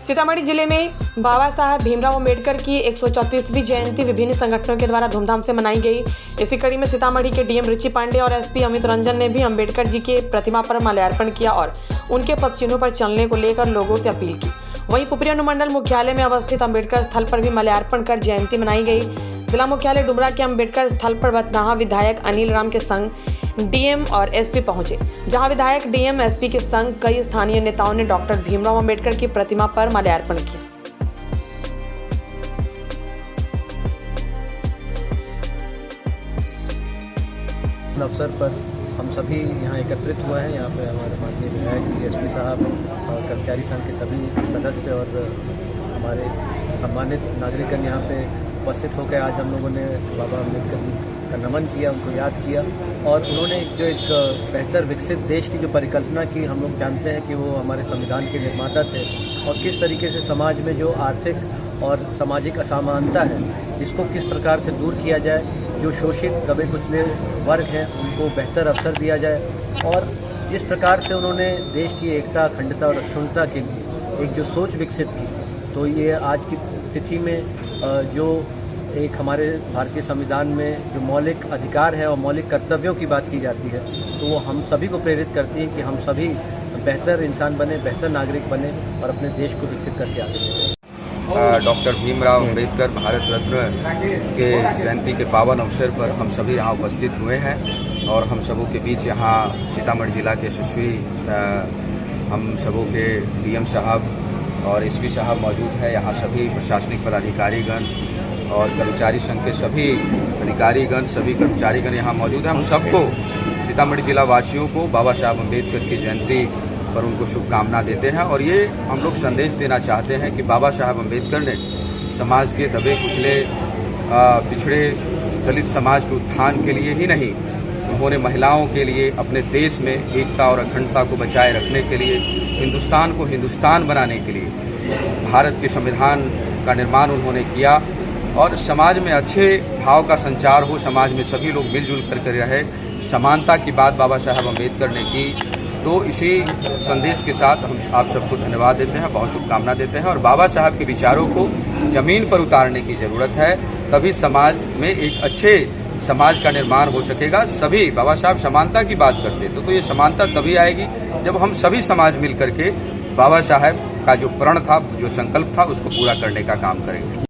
सीतामढ़ी जिले में बाबा साहब भीमराव अम्बेडकर की 134वीं जयंती विभिन्न संगठनों के द्वारा धूमधाम से मनाई गई। इसी कड़ी में सीतामढ़ी के डीएम रुचि पांडे और एसपी अमित रंजन ने भी अम्बेडकर जी के प्रतिमा पर माल्यार्पण किया और उनके पदचिन्हों पर चलने को लेकर लोगों से अपील की। वहीं पुपरी अनुमंडल मुख्यालय में अवस्थित अम्बेडकर स्थल पर भी माल्यार्पण कर जयंती मनाई गई। जिला मुख्यालय डुमरा के अम्बेडकर स्थल पर बथनाहा विधायक अनिल राम के संग डीएम और एसपी पहुंचे, जहां विधायक, डीएम, एसपी के संग कई स्थानीय नेताओं ने डॉक्टर भीमराव अम्बेडकर की प्रतिमा पर माल्यार्पण किया। अवसर पर हम सभी यहाँ एकत्रित हुए हैं। यहाँ पे हमारे माननीय विधायक, एसपी साहब और कर्मचारी संघ के सभी सदस्य और हमारे सम्मानित नागरिकगण यहाँ पे उपस्थित होकर आज हम लोगों ने बाबा अम्बेडकर जी का नमन किया, उनको याद किया। और उन्होंने जो एक बेहतर विकसित देश की जो परिकल्पना की, हम लोग जानते हैं कि वो हमारे संविधान के निर्माता थे और किस तरीके से समाज में जो आर्थिक और सामाजिक असमानता है इसको किस प्रकार से दूर किया जाए, जो शोषित दबे कुचले वर्ग हैं उनको बेहतर अवसर दिया जाए। और जिस प्रकार से उन्होंने देश की एकता, अखंडता और अक्षुण्णता के लिए एक जो सोच विकसित की, तो ये आज की तिथि में जो एक हमारे भारतीय संविधान में जो मौलिक अधिकार है और मौलिक कर्तव्यों की बात की जाती है, तो वो हम सभी को प्रेरित करती है कि हम सभी बेहतर इंसान बने, बेहतर नागरिक बने और अपने देश को विकसित करके आगे बढ़ें। डॉक्टर भीमराव अम्बेडकर भारत रत्न के जयंती के पावन अवसर पर हम सभी यहाँ उपस्थित हुए हैं और हम सबों के बीच यहाँ सीतामढ़ी जिला के यशस्वी हम सबों के डीएम साहब और एसपी साहब मौजूद है। यहाँ सभी प्रशासनिक पदाधिकारीगण और कर्मचारी संघ के सभी अधिकारीगण, सभी कर्मचारीगण यहाँ मौजूद हैं। हम सबको, सीतामढ़ी जिला वासियों को बाबा साहब अम्बेडकर की जयंती पर उनको शुभकामना देते हैं। और ये हम लोग संदेश देना चाहते हैं कि बाबा साहब अम्बेडकर ने समाज के दबे कुचले, पिछड़े दलित समाज के उत्थान के लिए ही नहीं, उन्होंने महिलाओं के लिए, अपने देश में एकता और अखंडता को बचाए रखने के लिए, हिंदुस्तान को हिंदुस्तान बनाने के लिए भारत के संविधान का निर्माण उन्होंने किया और समाज में अच्छे भाव का संचार हो, समाज में सभी लोग मिलजुल कर रहे, समानता की बात बाबा साहब अम्बेडकर ने की। तो इसी संदेश के साथ हम आप सबको धन्यवाद देते हैं, बहुत शुभकामना देते हैं। और बाबा साहब के विचारों को जमीन पर उतारने की जरूरत है, तभी समाज में एक अच्छे समाज का निर्माण हो सकेगा। सभी, बाबा साहब समानता की बात करते तो ये समानता तभी आएगी जब हम सभी समाज मिल करके बाबा साहब का जो प्रण था, जो संकल्प था, उसको पूरा करने का काम करेंगे।